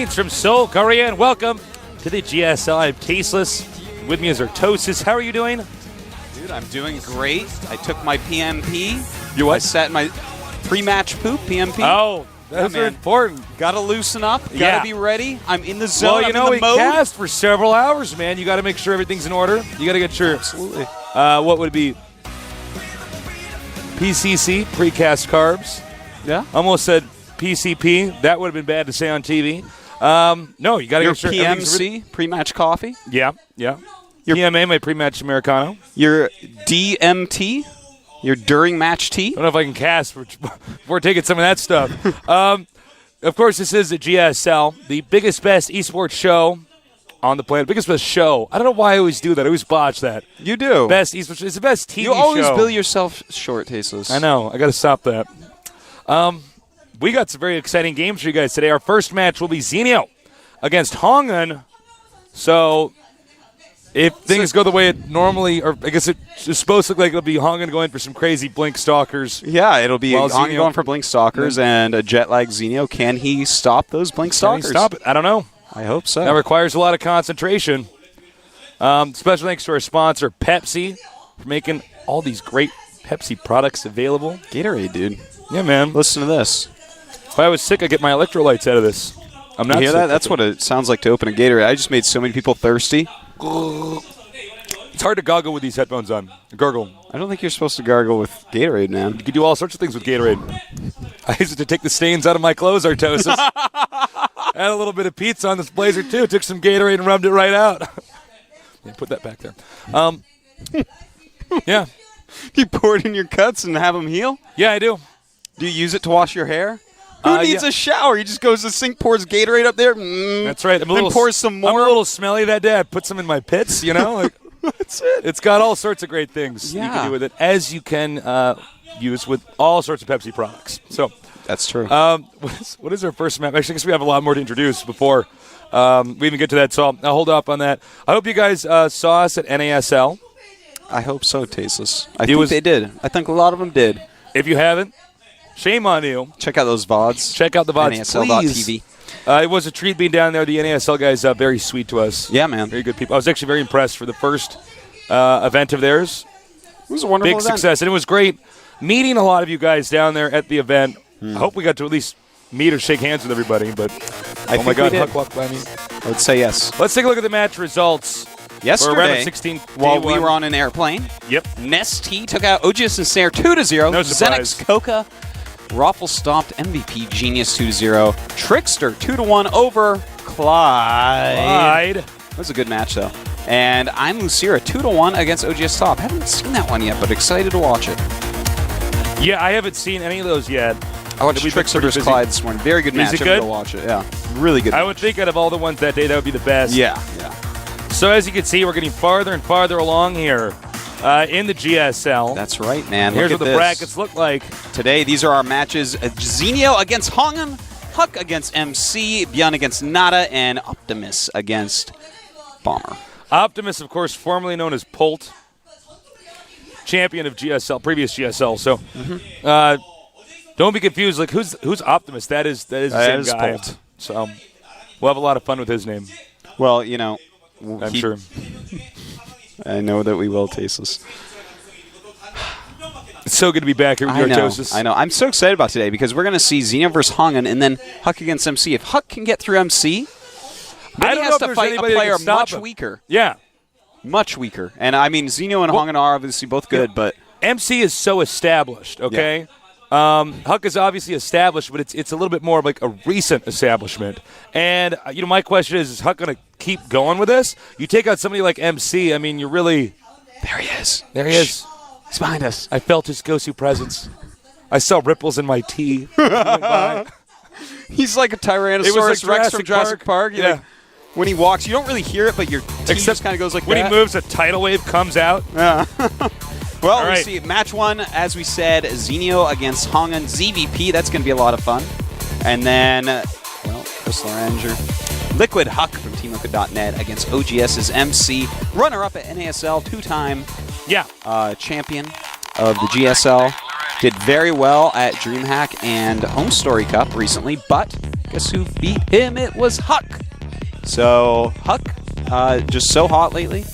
Greetings from Seoul, Korea, and welcome to the GSL. I'm Tasteless. With me is Ro16. How are you doing? Dude, I'm doing great. I took my PMP. You what? I sat my pre-match poop, PMP. Oh, that's important. Got to loosen up. Got to Yeah. be ready. I'm in the zone. Well, you know, I'm we in the mode. cast for several hours, man. You got to make sure everything's in order. You got to get your, Absolutely. what would be PCC, precast carbs. Yeah. Almost said PCP. That would have been bad to say on TV. No, you got to Your get sure everything's PMC, pre-match coffee. Yeah. Your PMA, my pre-match Americano. Your DMT, your during match tea. I don't know if I can cast before taking some of that stuff. Of course, this is the GSL, the biggest, best esports show on the planet. Biggest, best show. I don't know why I always do that. I always botch that. You do. Best esports. It's the best TV show. You always bill yourself short, Tasteless. I know. I got to stop that. We got some very exciting games for you guys today. Our first match will be Zenio against HongUn. So if things go the way it normally, or I guess it's supposed to look like it'll be HongUn going for some crazy Blink Stalkers. Yeah, it'll be Well, on Zenio- going for Blink Stalkers and a jet lag Zenio. Can he stop those Blink Can he Stalkers? stop it? I don't know. I hope so. That requires a lot of concentration. Special thanks to our sponsor, Pepsi, for making all these great Pepsi products available. Gatorade, dude. Yeah, man. Listen to this. If I was sick, I'd get my electrolytes out of this. I'm not You hear sick. that? That's what it sounds like to open a Gatorade. I just made so many people thirsty. It's hard to goggle with these headphones on. Gargle. I don't think you're supposed to gargle with Gatorade, man. You can do all sorts of things with Gatorade. I used it to take the stains out of my clothes, Artosis. Add a little bit of pizza on this blazer, too. Took some Gatorade and rubbed it right out. Yeah, put that back there. Yeah. You pour it in your cuts and have them heal? Yeah, I do. Do you use it to wash your hair? Who needs yeah. a shower? He just goes to the sink, pours Gatorade up there. That's right. Then pours some more. I'm a little smelly that day. I put some in my pits, you know? Like, That's it. it's got all sorts of great things you Yeah. can do with it, as you can use with all sorts of Pepsi products. So, That's true. what is our first map? Actually, I guess we have a lot more to introduce before we even get to that, so I'll hold off on that. I hope you guys saw us at NASL. I hope so, Tasteless. I think they did. I think a lot of them did. If you haven't, shame on you. Check out those VODs. Check out the VODs, NASL.tv. It was a treat being down there. The NASL guys very sweet to us. Yeah, man. Very good people. I was actually very impressed for the first event of theirs. It was a wonderful Big event. success, and it was great meeting a lot of you guys down there at the event. I hope we got to at least meet or shake hands with everybody, but I oh my think God, we did. Huck walked by me. I would say yes. Let's take a look at the match results. Yesterday, For round of 16, while day we one. were on an airplane, Yep. Nesty took out OGS and Snare 2-0. No surprise. Zenix Coca, Raffle stomped MVP Genius 2-0. Trickster 2-1 over Clyde. That was a good match, though. And I'm Lucira 2-1 against OGS Top. Haven't seen that one yet, but excited to watch it. Yeah, I haven't seen any of those yet. I watched We've been Trickster pretty vs. busy. Clyde this morning. Very good match. Is it I'm gonna good? go watch it. Yeah, really good. I match. would think out of all the ones that day, that would be the best. Yeah. So as you can see, we're getting farther and farther along here in the GSL. That's right, man. Here's Look what at the this. brackets look like. Today, these are our matches. Zenio against HongUn, Huck against MC, Bjorn against Nada, and Optimus against Bomber. Optimus, of course, formerly known as Polt, champion of GSL, previous GSL. So don't be confused. Like who's Optimus? That is the same is guy. Polt. So we'll have a lot of fun with his name. Well, you know, I'm sure. I know that we will, Tasteless. It's so good to be back here with I your know. Artosis. I know. I'm so excited about today because we're going to see Zenio versus HongUn and then Huck against MC. If Huck can get through MC, then I he don't has know if to there's fight a anybody that player can stop much him. weaker. Yeah. Much weaker. And I mean, Zenio and HongUn are obviously both good, but MC is so established, okay? Huck is obviously established, but it's a little bit more of like a recent establishment. And, my question is Huck going to keep going with this? You take out somebody like MC, I mean, you're really... there he is. There he is. He's behind us. I felt his Gosu presence. I saw ripples in my tea. He went by. He's like a Tyrannosaurus It was like Rex from Jurassic Park. Yeah. Like, when he walks, you don't really hear it, but your teeth just kind of goes like when that. he moves, a tidal wave comes out. Well, All we'll right. see. Match one, as we said, Zenio against HongUn ZVP. That's going to be a lot of fun. And then, Crystal Ranger. Liquid Huck from TeamLiquid.net against OGS's MC. Runner-up at NASL, two-time champion of the GSL. Did very well at DreamHack and Home Story Cup recently, but Guess who beat him? It was Huck. So, Huck, just so hot lately.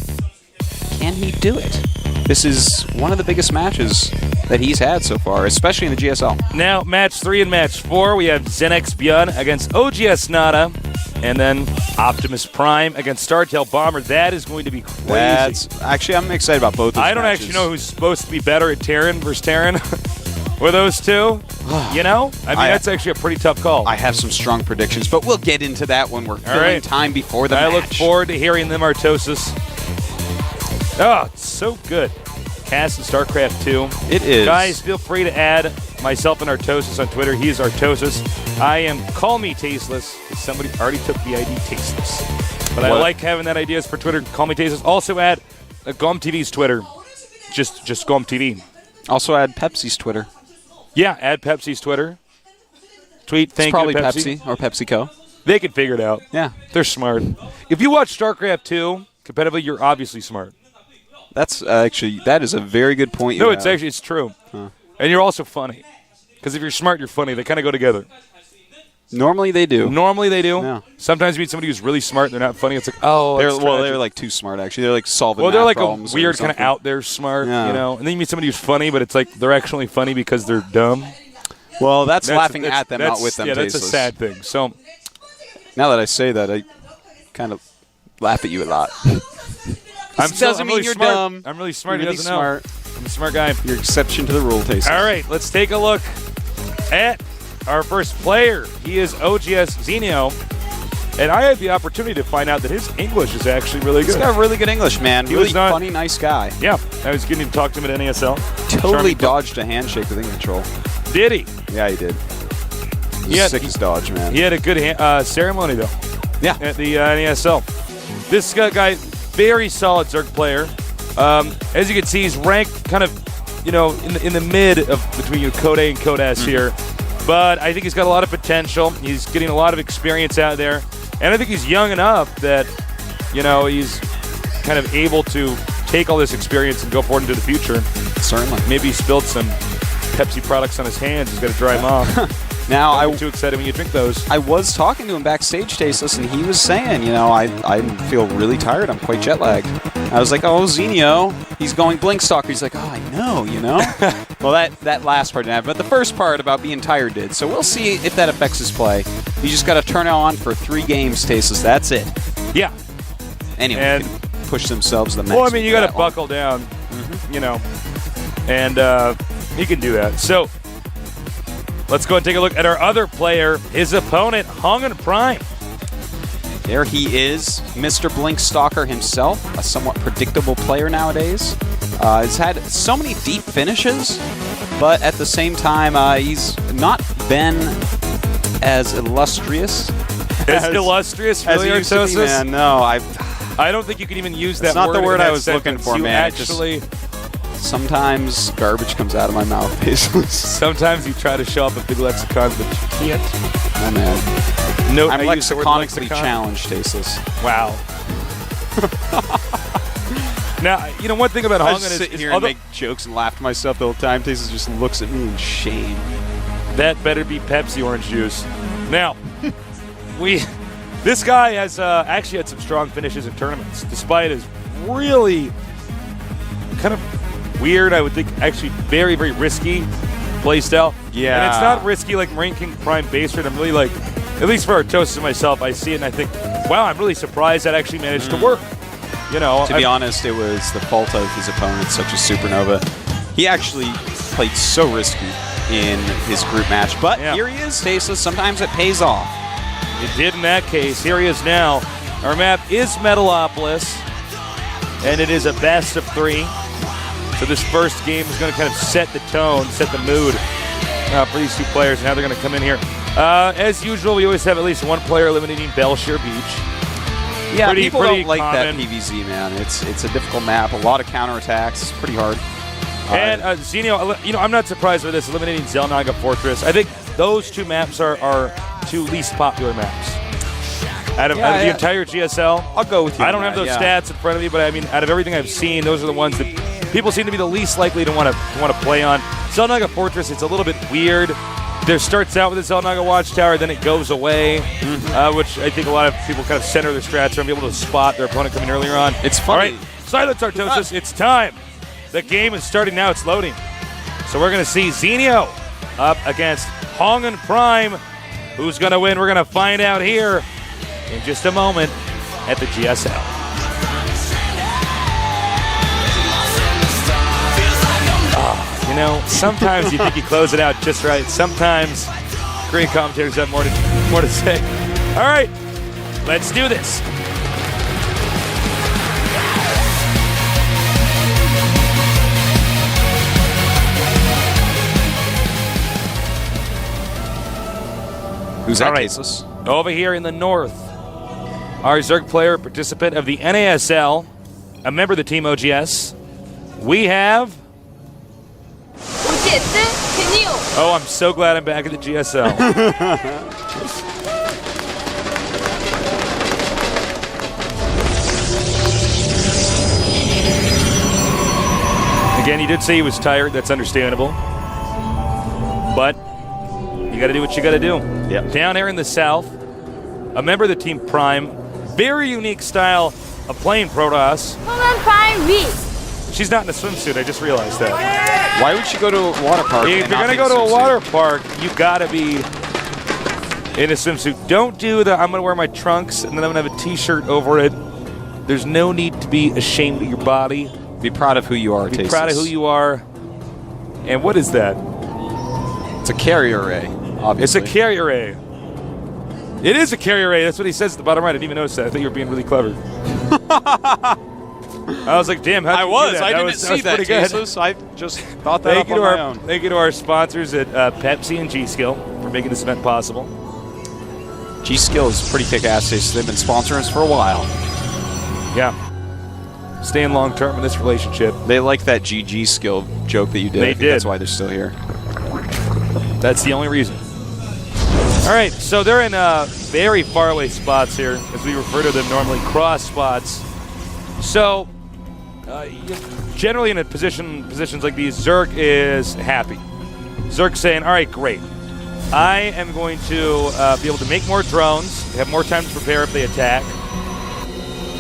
Can he do it? This is one of the biggest matches that he's had so far, especially in the GSL. Now, match 3 and match 4, we have Zenex Björn against OGS Nada, and then Optimus Prime against Startail Bomber. That is going to be crazy. Actually, I'm excited about both of those I don't matches. actually know who's supposed to be better at Terran versus Terran. Were those two? You know? I mean, that's actually a pretty tough call. I have some strong predictions, but we'll get into that when we're filling time before the match. I look forward to hearing them, Artosis. Oh, it's so good. Cast and StarCraft 2. It is. Guys, feel free to add myself and Artosis on Twitter. He is Artosis. I am Call Me Tasteless, because somebody already took the ID Tasteless. But I like having that ideas for Twitter. Call Me Tasteless. Also add GOM TV's Twitter. Just GOM TV. Also add Pepsi's Twitter. Yeah, add Pepsi's Twitter. Tweet thank you to Probably Pepsi or PepsiCo. They can figure it out. Yeah. They're smart. If you watch StarCraft 2 competitively, you're obviously smart. That's that is a very good point. No, it's true. Huh. And you're also funny. Because if you're smart, you're funny. They kind of go together. Normally they do. Yeah. Sometimes you meet somebody who's really smart and they're not funny. It's like, oh, they're like too smart actually. They're like solving they're like problems a weird kind of out there smart, you know. And then you meet somebody who's funny, but it's like they're actually funny because they're dumb. Well, that's laughing at them, not with them. Yeah, that's a sad thing. So now that I say that, I kind of laugh at you a lot. I'm really you're smart. dumb. I'm really smart. You're He doesn't know. I'm a smart guy. You're exception to the rule, Tasteless. All right, let's take a look at our first player. He is OGS Zenio. And I had the opportunity to find out that his English is actually really good. He's got really good English, man. He really was not, funny, nice guy. Yeah, I was getting to talk to him at NASL. Totally dodged a handshake with control. Did he? Yeah, he did. Sickest dodge, man. He had a good ceremony, though. Yeah. At the NASL. This guy, very solid Zerg player. As you can see, he's ranked kind of, in the mid of between Code A and Code S here. But I think he's got a lot of potential. He's getting a lot of experience out there. And I think he's young enough that, he's kind of able to take all this experience and go forward into the future. Certainly. Maybe he spilled some Pepsi products on his hands. He's got to dry them off. Now, I'm too excited when you drink those. I was talking to him backstage, Tasteless, and he was saying, I feel really tired. I'm quite jet lagged. I was like, oh, Zenio, he's going Blink Stalker. He's like, oh, I know, Well, that last part didn't happen, but the first part about being tired did. So we'll see if that affects his play. You just got to turn it on for 3 games, Tasteless. That's it. Yeah. Anyone can push themselves to the max. Well, I mean, you got to buckle down, and he can do that. So let's go and take a look at our other player, his opponent, HongUn Prime. There he is, Mr. Blink Stalker himself, a somewhat predictable player nowadays. He's had so many deep finishes, but at the same time, he's not been as illustrious. Illustrious, really, Artosis? Man, no, I don't think you can even use that word. That's not the word I was sentence. looking for, man. Actually, sometimes garbage comes out of my mouth, basically. Sometimes you try to show up at big lexicons, but you can't. Oh, man. No, I'm lexiconically challenged, Tasteless. Wow. Now, one thing about HongUn is... sit here and make jokes and laugh to myself the whole time. Tasteless just looks at me in shame. That better be Pepsi orange juice. Now, this guy has actually had some strong finishes in tournaments, despite his really kind of weird, I would think, actually very, very risky playstyle. Yeah. And it's not risky like Marine King Prime base rate. I'm really like, at least for Artosis and myself, I see it and I think, wow, I'm really surprised that actually managed to work. To be honest, it was the fault of his opponent, such as Supernova. He actually played so risky in his group match, but here he is, Tasteless. Sometimes it pays off. It did in that case. Here he is now. Our map is Metalopolis, and it is a best of 3. So this first game is going to kind of set the tone, set the mood for these two players, and how they're going to come in here. As usual, we always have at least one player eliminating Belshire Beach. Yeah, people don't like that PVZ, man. It's a difficult map, a lot of counterattacks. It's pretty hard. And Zenio, I'm not surprised with this, eliminating Zelnaga Fortress. I think those 2 maps are 2 least popular maps. Out of the entire GSL. I'll go with you. I don't have those stats in front of me, but I mean, out of everything I've seen, those are the ones that people seem to be the least likely to want to play on. Zelnaga Fortress, it's a little bit weird. there starts out with the Zelnaga Watchtower, then it goes away, which I think a lot of people kind of center their strats around, be able to spot their opponent coming earlier on. It's funny. All right, silence Artosis. It's time. The game is starting now. It's loading. So we're going to see Zenio up against HongUn Prime. Who's going to win? We're going to find out here in just a moment at the GSL. You know, sometimes you think you close it out just right. Sometimes Korean commentators have more to say. All right, let's do this. Who's that, All right. Tasteless? Over here in the north, our Zerg player, participant of the NASL, a member of the Team OGS. We have... Oh, I'm so glad I'm back at the GSL. Again, he did say he was tired. That's understandable. But you got to do what you got to do. Yep. Down there in the south, a member of the Team Prime, very unique style of playing Protoss. HongUn Prime V. She's not in a swimsuit. I just realized that. Why would you go to a water park? If you're going to go to a water park, you got to be in a swimsuit. Don't do the I'm going to wear my trunks and then I'm going to have a T-shirt over it. There's no need to be ashamed of your body. Be proud of who you are, Be proud of who you are. And what is that? It's a carrier array, obviously. It's a carrier array. It is a carrier array. That's what he says at the bottom right. I didn't even notice that. I thought you were being really clever. I was like, damn, how did you do that? I That didn't was see that, pretty good. Tasteless. I just thought that up on my own. Thank you to our sponsors at Pepsi and G-Skill for making this event possible. G-Skill is pretty kick-ass. They've been sponsoring us for a while. Yeah. Staying long-term in this relationship. They like that GG skill joke that you did. They I think did. That's why they're still here. That's the only reason. All right, so they're in very faraway spots here, as we refer to them normally, cross spots. So, generally in positions like these, Zerg is happy. Zerg's saying, all right, great. I am going to be able to make more drones, have more time to prepare if they attack.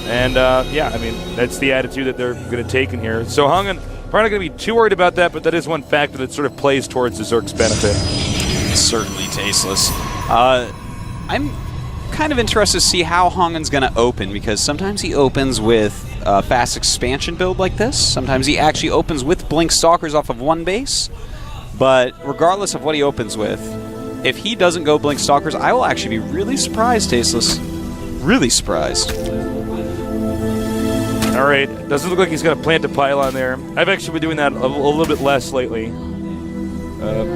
And, yeah, I mean, that's the attitude that they're going to take in here. So HongUn probably not going to be too worried about that, but that is one factor that sort of plays towards the Zerg's benefit. Certainly Tasteless. I'm kind of interested to see how HongUn's going to open, because sometimes he opens with a fast expansion build like this. Sometimes he actually opens with Blink Stalkers off of one base. But regardless of what he opens with, if he doesn't go Blink Stalkers, I will actually be really surprised, Tasteless. Really surprised. All right, doesn't look like he's going to plant a pylon there. I've actually been doing that a little bit less lately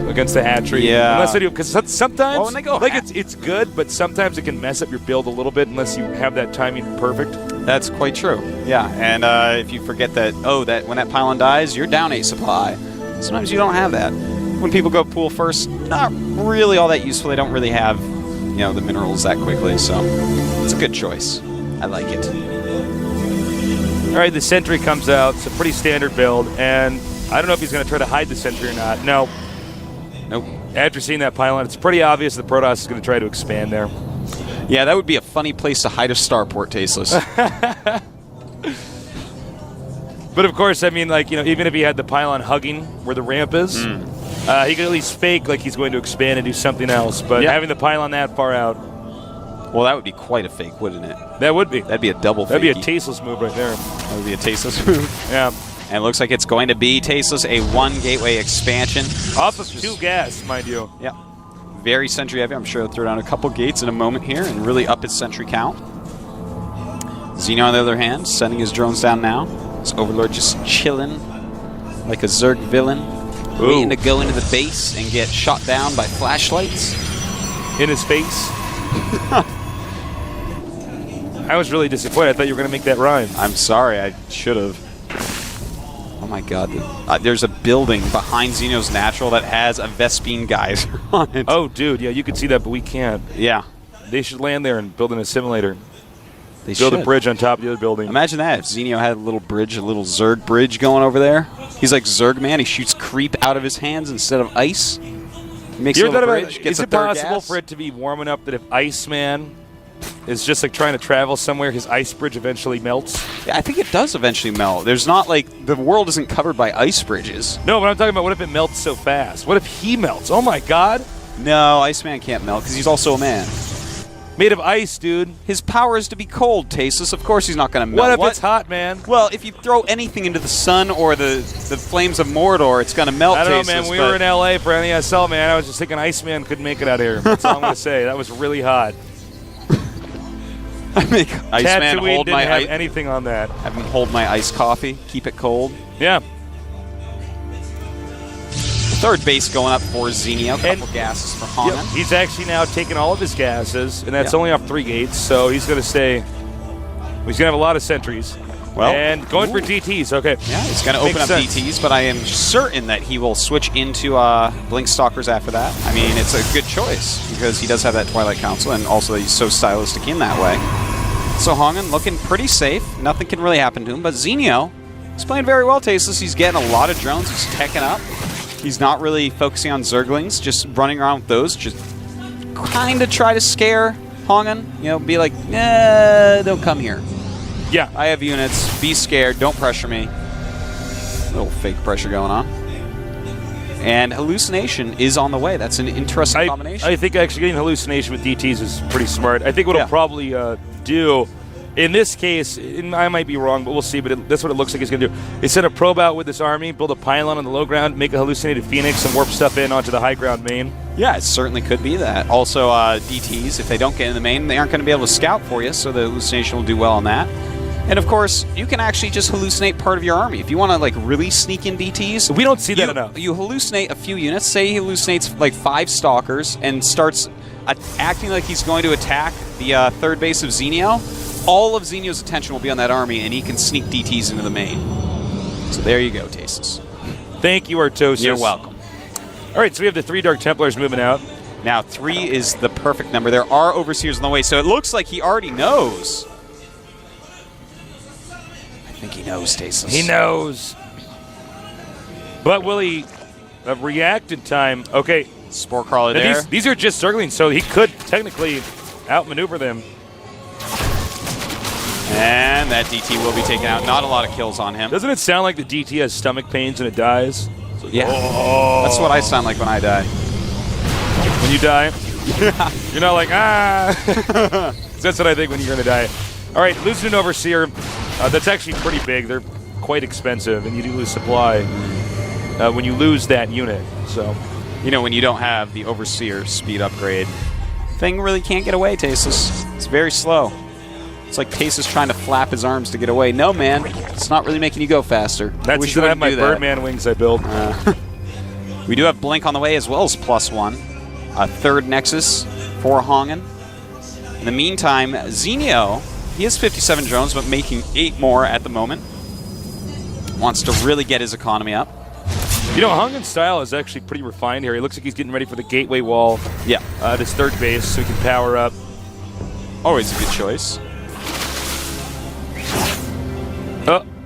against the hatchery. Yeah. Unless I do, because sometimes, Well, when they go like it's good, but sometimes it can mess up your build a little bit unless you have that timing perfect. That's quite true. Yeah, and if you forget that, when that pylon dies, you're down 8 supply. Sometimes you don't have that. When people go pool first, not really all that useful. They don't really have, the minerals that quickly, so it's a good choice. I like it. All right, the sentry comes out. It's a pretty standard build, and I don't know if he's going to try to hide the sentry or not. No. Nope. After seeing that pylon, it's pretty obvious the Protoss is going to try to expand there. Yeah, that would be a funny place to hide a starport, Tasteless. But of course, I mean, even if he had the pylon hugging where the ramp is, he could at least fake like he's going to expand and do something else. But having the pylon that far out, well, that would be quite a fake, wouldn't it? that would be. That'd be a double fake. That'd be a tasteless move right there. That would be a Tasteless move. Yeah. And it looks like it's going to be Tasteless, a 1 gateway expansion. Off of 2 gas, mind you. Yeah. Very sentry heavy. I'm sure he'll throw down a couple gates in a moment here and really up his sentry count. Zenio, on the other hand, sending his drones down now. His Overlord just chilling like a Zerg villain, waiting to go into the base and get shot down by flashlights. In his face. I was really disappointed. I thought you were going to make that rhyme. I'm sorry, I should have. Oh my god. There's a building behind Zenio's Natural that has a Vespine geyser on it. Oh, dude, yeah, you could see that, but we can't. Yeah. They should land there and build an assimilator. They Build should. a bridge on top of the other building. Imagine that, if Zenio had a little bridge, a little Zerg bridge going over there. He's like Zerg Man, he shoots creep out of his hands instead of ice. Makes You a ever little thought about bridge, it? gets Is a it third possible gas. for it to be warm enough that if Iceman is just like trying to travel somewhere, his ice bridge eventually melts? Yeah, I think it does eventually melt. There's not like the world isn't covered by ice bridges. No, but I'm talking about what if it melts so fast? What if he melts? Oh my God! No, Iceman can't melt because he's also a man. Made of ice, dude. His power is to be cold, Tasteless. Of course he's not going to melt. What if it's hot, man? Well, if you throw anything into the sun or the flames of Mordor, it's going to melt, I don't know, Tasteless. man. We were in LA for NESL, man. I was just thinking Iceman couldn't make it out here. That's all I'm going to say. That was really hot. I make Iceman Tatooine hold didn't my have ice. anything on that. Have him hold my iced coffee, keep it cold. Yeah. Third base going up for Zenio. Couple And- gases for Yep. HongUn. He's actually now taken all of his gases, and that's Yeah. only off 3 gates, so he's going to stay. He's going to have a lot of sentries. Well, and going for ooh. DTs, okay. Yeah, he's going to open Makes up sense. DTs, but I am certain that he will switch into Blink Stalkers after that. I mean, it's a good choice because he does have that Twilight Council, and also he's so stylistic in that way. So HongUn looking pretty safe. Nothing can really happen to him, but Zenio is playing very well, Tasteless. He's getting a lot of drones. He's teching up. He's not really focusing on Zerglings, just running around with those. Just kind of try to scare HongUn. You know, be like, nah, don't come here. Yeah. I have units. Be scared. Don't pressure me. Little fake pressure going on. And Hallucination is on the way. That's an interesting combination. I think actually getting Hallucination with DTs is pretty smart. I think what Yeah. he'll probably do, in this case, and I might be wrong, but we'll see, but that's what it looks like he's going to do. Is send a probe out with this army, build a pylon on the low ground, make a hallucinated Phoenix, and warp stuff in onto the high ground main. Yeah, it certainly could be that. Also, DTs, if they don't get in the main, they aren't going to be able to scout for you, so the Hallucination will do well on that. And of course, you can actually just hallucinate part of your army. If you want to like really sneak in DTs, We don't see that enough. You hallucinate a few units. Say he hallucinates like 5 stalkers and starts acting like he's going to attack the third base of Zenio. All of Zenio's attention will be on that army, and he can sneak DTs into the main. So there you go, Tasteless. Thank you, Artosis. You're welcome. All right, so we have the 3 Dark Templars moving out. Now 3 is the perfect number. There are Overseers on the way, so it looks like he already knows. I think he knows, Tasteless. He knows. But will he react in time? Okay. Spore Crawler Now there. these are just Zerglings, so he could technically outmaneuver them. And that DT will be taken out. Not a lot of kills on him. Doesn't it sound like the DT has stomach pains and it dies? Yeah. Oh. That's what I sound like when I die. When you die, you're not like, ah. That's what I think when you're going to die. All right, losing an Overseer, that's actually pretty big. They're quite expensive, and you do lose supply when you lose that unit. So, You know, when you don't have the Overseer speed upgrade, thing really can't get away, Tasteless. It's very slow. It's like Tasteless trying to flap his arms to get away. No, man. It's not really making you go faster. that's Wish because I have wouldn't my do that. Birdman wings I built. We do have Blink on the way as well as +1. A third Nexus for HongUn. In the meantime, Zenio, he has 57 drones, but making 8 more at the moment. Wants to really get his economy up. You know, HongUn's style is actually pretty refined here. He looks like he's getting ready for the gateway wall Yeah. at his third base so he can power up. Always a good choice.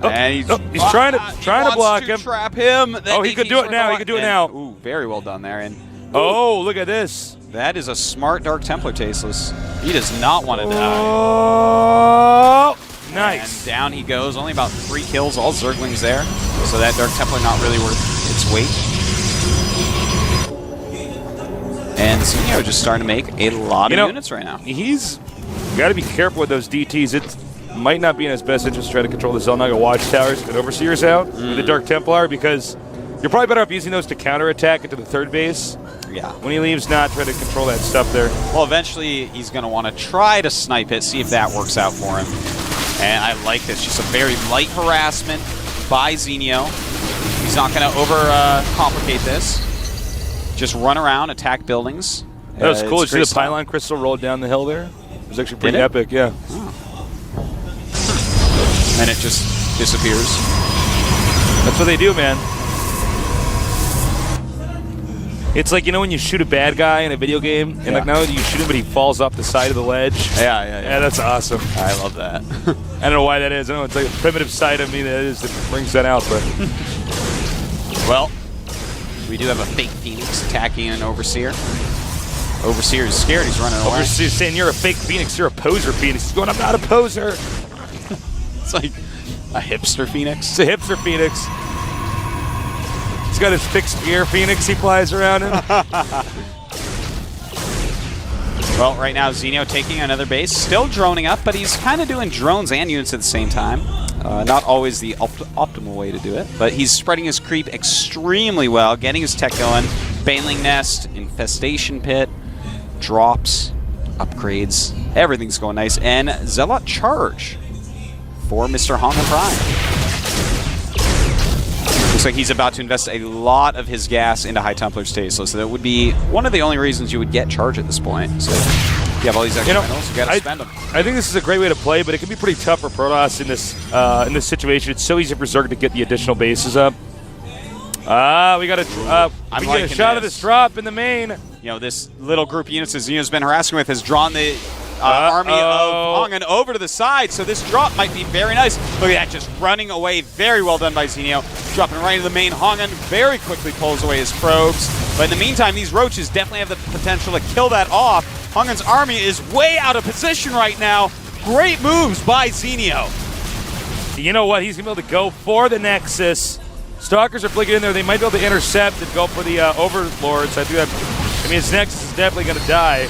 And he's trying to block him. Trap him. That Oh, he could do it now. He could do it now. Ooh, very well done there. And Oh, look at this. that is a smart Dark Templar, Tasteless. He does not want to die. Oh, nice. And down he goes. Only about 3 kills. All Zerglings there. So that Dark Templar not really worth its weight. And Zenio just starting to make a lot of units right now. He's got to be careful with those DTs. It might not be in his best interest to try to control the Zelnaga watchtowers and Overseers out with the Dark Templar because you're probably better off using those to counterattack into the third base. Yeah. When he leaves, not try to control that stuff there. Well, eventually he's going to want to try to snipe it, see if that works out for him. And I like this. Just a very light harassment by Zenio. He's not going to complicate this. Just run around, attack buildings. That was cool. It's Did you great see the style. pylon crystal roll down the hill there? It was actually pretty Did it? epic, yeah. And it just disappears. That's what they do, man. It's like, you know when you shoot a bad guy in a video game, and like not only do you shoot him, but he falls off the side of the ledge? Yeah, that's awesome. I love that. I don't know why that is. I know it's like a primitive side of me that brings that out, but Well, We do have a fake Phoenix attacking an Overseer. Overseer is scared. He's running away. Overseer saying you're a fake Phoenix. You're a poser Phoenix. He's going, I'm not a poser. It's like a hipster Phoenix. It's a hipster Phoenix. He's got his fixed gear Phoenix he flies around in. Well, right now Zenio taking another base. Still droning up, but he's kind of doing drones and units at the same time. Not always the optimal way to do it, but he's spreading his creep extremely well, getting his tech going. Baneling Nest, Infestation Pit, drops, upgrades, everything's going nice. And Zealot Charge for Mr. HongUn Prime. Looks like he's about to invest a lot of his gas into High Templar's Tasteless, so that would be one of the only reasons you would get Charge at this point. So you have all these extra minerals, you gotta spend them. I think this is a great way to play, but it can be pretty tough for Protoss in this situation. It's so easy for Zerg to get the additional bases up. We got a shot of this drop in the main. You know, this little group of units that Zenio's been harassing with has drawn the army of HongUn over to the side, so this drop might be very nice. Look at that, just running away. Very well done by Zenio. Dropping right into the main. HongUn very quickly pulls away his probes. But in the meantime, these roaches definitely have the potential to kill that off. HongUn's army is way out of position right now. Great moves by Zenio. You know what? He's going to be able to go for the Nexus. Stalkers are flicking in there. They might be able to intercept and go for the Overlords. I mean, his Nexus is definitely going to die.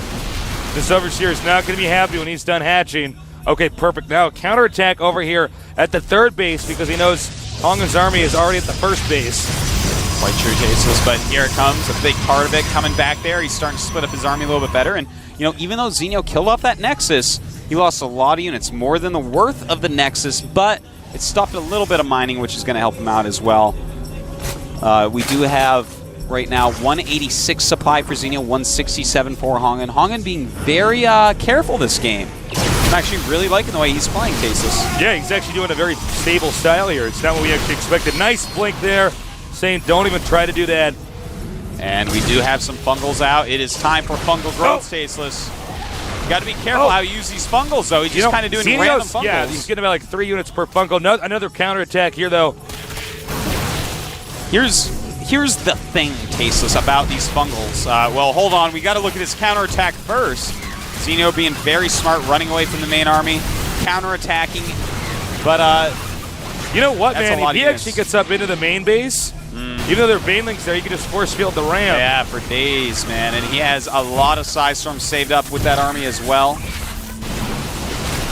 This Overseer is not going to be happy when he's done hatching. Okay, perfect. Now, counterattack over here at the third base because he knows HongUn's army is already at the first base. Quite true, Tasteless, but here it comes. A big part of it coming back there. He's starting to split up his army a little bit better. And, you know, even though Zenio killed off that Nexus, he lost a lot of units, more than the worth of the Nexus, but it stopped a little bit of mining, which is going to help him out as well. We do have right now 186 supply for Zenio, 167 for HongUn. HongUn being very careful this game. I'm actually really liking the way he's playing, Tasteless. Yeah, he's actually doing a very stable style here. It's not what we actually expected. Nice blink there, saying don't even try to do that. And we do have some fungals out. It is time for fungal growth, Tasteless. You got to be careful how you use these fungals, though. He's just kind of doing random fungals. Yeah, he's getting about like 3 units per fungal. Another counterattack here, though. Here's the thing, Tasteless, about these fungals. Well, hold on. We got to look at his counterattack first. Zenio being very smart, running away from the main army, counterattacking. But you know what, man? If he actually gets up into the main base, even though there are banelings there, you can just force field the ramp. Yeah, for days, man. And he has a lot of Psy Storms saved up with that army as well.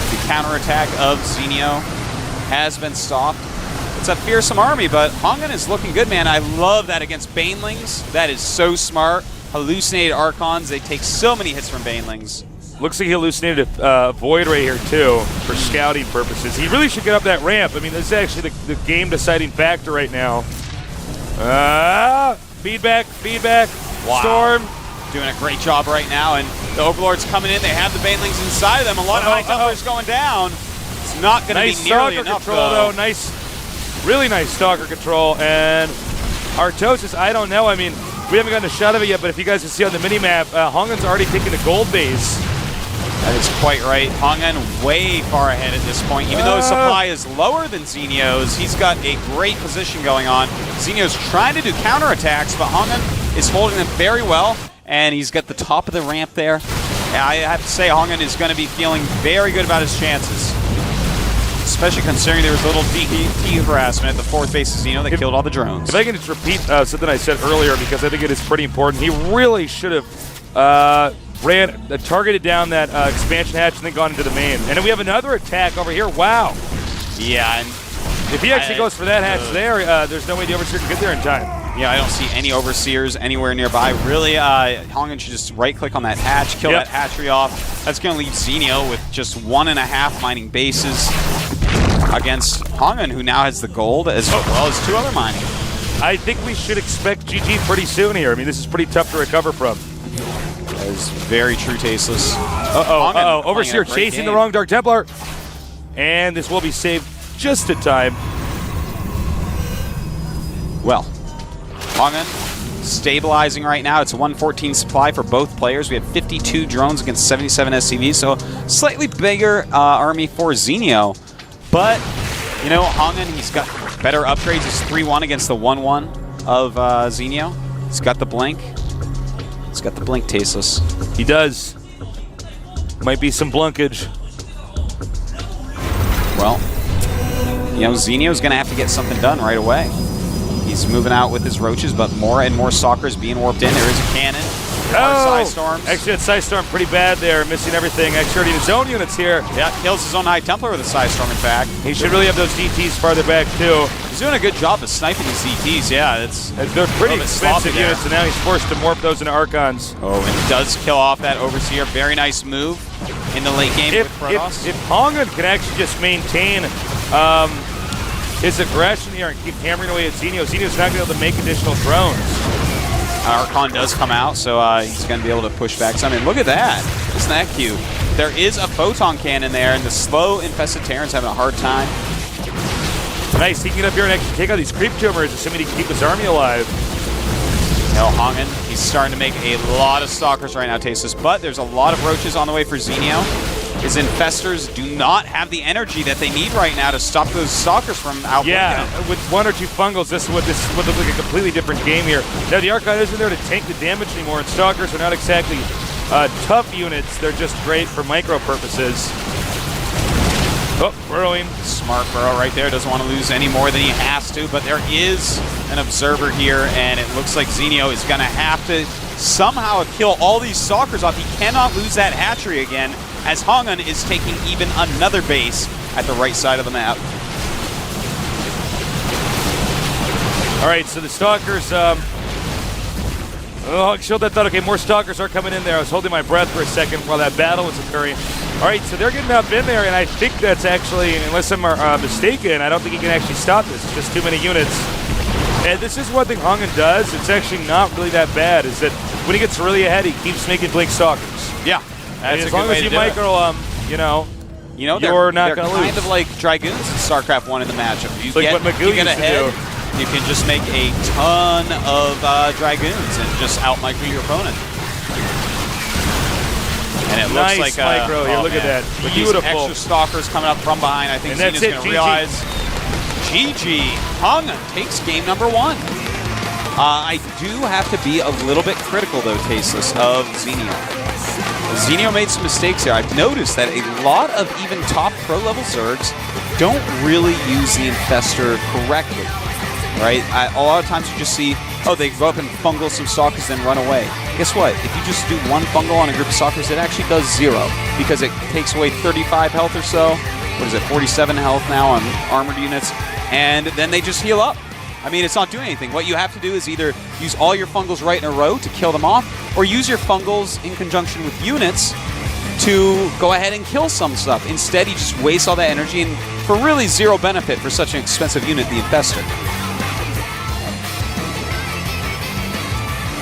The counterattack of Zenio has been stopped. It's a fearsome army, but HongUn is looking good, man. I love that against banelings. That is so smart. Hallucinated Archons, they take so many hits from banelings. Looks like he hallucinated a Void right here, too, for scouting purposes. He really should get up that ramp. I mean, this is actually the game-deciding factor right now. Feedback. Wow. Storm. Doing a great job right now, and the Overlord's coming in. They have the banelings inside of them. A lot of High Templars going down. It's not going to be nearly enough, though. Really nice Stalker control. And Artosis, I don't know. I mean, we haven't gotten a shot of it yet, but if you guys can see on the mini-map, HongUn's already taking the gold base. That is quite right. HongUn way far ahead at this point. Even though his supply is lower than Zenio's, he's got a great position going on. Zenio's trying to do counterattacks, but HongUn is holding them very well, and he's got the top of the ramp there. I have to say, HongUn is going to be feeling very good about his chances, especially considering there was a little DT harassment at the fourth base of Zenio that killed all the drones. If I can just repeat something I said earlier, because I think it is pretty important. He really should have targeted down that expansion hatch and then gone into the main. And then we have another attack over here. Wow. Yeah. And if he actually goes for that hatch there, there's no way the Overseer can get there in time. Yeah, I don't see any Overseers anywhere nearby. Really, HongUn should just right-click on that hatch, kill that hatchery off. That's going to leave Zenio with just 1.5 mining bases against HongUn, who now has the gold as well as 2 other mining. I think we should expect GG pretty soon here. I mean, this is pretty tough to recover from. That is very true, Tasteless. Overseer chasing the wrong Dark Templar. And this will be saved just in time. Well, HongUn stabilizing right now. It's a 114 supply for both players. We have 52 drones against 77 SCVs, so slightly bigger army for Zenio. But, you know, HongUn, he's got better upgrades. He's 3-1 against the 1-1 of Zenio. He's got the blink. He's got the blink, Tasteless. He does. Might be some blunkage. Well, you know, Zenio's going to have to get something done right away. He's moving out with his roaches, but more and more stalkers being warped in. There is a cannon. Side storms. Actually, that Side Storm pretty bad there, missing everything. Actually, already his own units here. Yeah, kills his own High Templar with a Side Storm, in fact. He should really have those DTs farther back, too. He's doing a good job of sniping his DTs, yeah. They're pretty expensive units, and now he's forced to morph those into Archons. Oh, and he does kill off that Overseer. Very nice move in the late game with Protoss. If HongUn can actually just maintain his aggression here and keep hammering away at Zenio, Zenio's not going to be able to make additional drones. Archon does come out, so he's going to be able to push back some. I mean, look at that. Isn't that cute? There is a photon cannon there, and the slow infested Terran's having a hard time. Nice. He can get up here and actually take out these creep tumors, assuming he can keep his army alive. No, HongUn, he's starting to make a lot of stalkers right now, Tasteless, but there's a lot of roaches on the way for Zenio. His infestors do not have the energy that they need right now to stop those stalkers from outblinking. Yeah, with one or two fungals, this would look like a completely different game here. Now, the Archon isn't there to tank the damage anymore, and stalkers are not exactly tough units. They're just great for micro purposes. Oh, burrowing. Smart burrow right there. Doesn't want to lose any more than he has to, but there is an observer here, and it looks like Zenio is going to have to somehow kill all these stalkers off. He cannot lose that hatchery again, as HongUn is taking even another base at the right side of the map. All right, so the stalkers, I showed that thought. Okay, more stalkers are coming in there. I was holding my breath for a second while that battle was occurring. All right, so they're getting up in there, and I think that's actually, unless I'm mistaken, I don't think he can actually stop this. It's just too many units. And this is one thing HongUn does. It's actually not really that bad, is that when he gets really ahead, he keeps making blink stalkers. Yeah. That's as long as you micro you're not going to lose. They're kind of like Dragoons in StarCraft 1 in the matchup. You like what Magoo get used ahead, to do. you can just make a ton of Dragoons and just out-micro your opponent. And it looks like micro here. Look at that. Beautiful. Extra stalkers coming up from behind. I think Zenio's going to realize. GG. HongUn takes game number 1. I do have to be a little bit critical, though, Tasteless, of Zenio. Zenio made some mistakes here. I've noticed that a lot of even top pro-level Zergs don't really use the Infestor correctly, right? A lot of times you just see, oh, they go up and fungal some stalkers, then run away. Guess what? If you just do one fungal on a group of stalkers, it actually does 0, because it takes away 35 health or so. What is it, 47 health now on armored units, and then they just heal up. I mean, it's not doing anything. What you have to do is either use all your fungals right in a row to kill them off, or use your fungals in conjunction with units to go ahead and kill some stuff. Instead, you just waste all that energy and for really 0 benefit for such an expensive unit, the Infestor.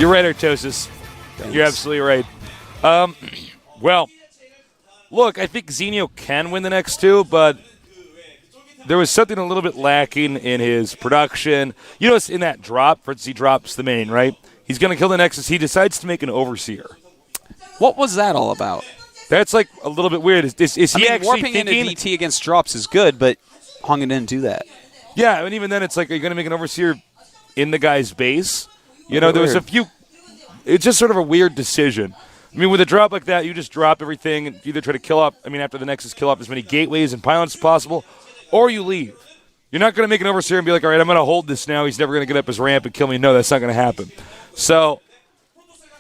You're right, Artosis. Thanks. You're absolutely right. Well, look, I think Zenio can win the next 2, but there was something a little bit lacking in his production. You notice in that drop, for instance, he drops the main, right? He's going to kill the Nexus. He decides to make an Overseer. What was that all about? That's like a little bit weird. Is he actually warping thinking into DT against drops is good, but HongUn didn't do that. Yeah, and even then it's like, are you going to make an Overseer in the guy's base? You know, there was a few. It's just sort of a weird decision. I mean, with a drop like that, you just drop everything and either try to kill off, after the Nexus, kill off as many gateways and pylons as possible, or you leave. You're not going to make an Overseer and be like, all right, I'm going to hold this now. He's never going to get up his ramp and kill me. No, that's not going to happen. So,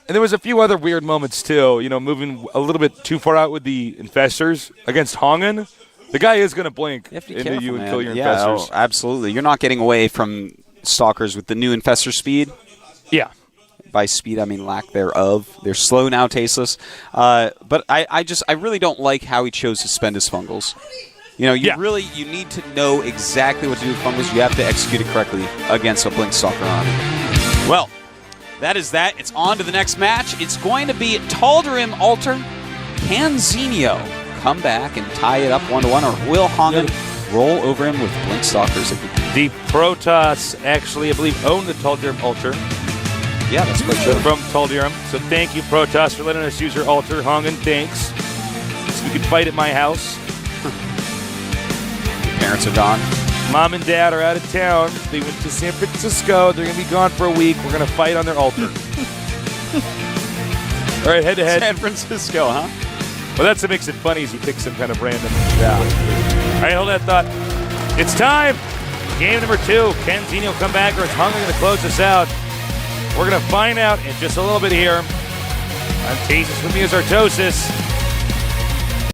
and there was a few other weird moments, too. You know, moving a little bit too far out with the Infestors against HongUn. The guy is going to blink into you and kill your Infestors. Oh, absolutely. You're not getting away from Stalkers with the new Infestor speed. Yeah. By speed, I mean lack thereof. They're slow now, Tasteless. But I really don't like how he chose to spend his fungals. You know, you need to know exactly what to do with fungals. You have to execute it correctly against a Blink Stalker army. Well, that is that. It's on to the next match. It's going to be Tal'Darim Altar. Can Zenio come back and tie it up 1-1, or will HongUn roll over him with Blink Stalkers? The Protoss actually, I believe, own the Tal'Darim Altar. Yeah, that's quite true. From Tal'Darim. So thank you, Protoss, for letting us use your altar. HongUn, thanks. So we can fight at my house. Your parents are gone. Mom and Dad are out of town. They went to San Francisco. They're going to be gone for a week. We're going to fight on their altar. All right, head-to-head. San Francisco, huh? Well, that's what makes it funny is you pick some kind of random. Yeah. All right, hold that thought. It's time. Game number 2. Can Zenio come back, or is HongUn going to close this out? We're going to find out in just a little bit here. I'm Tasis with me is Artosis.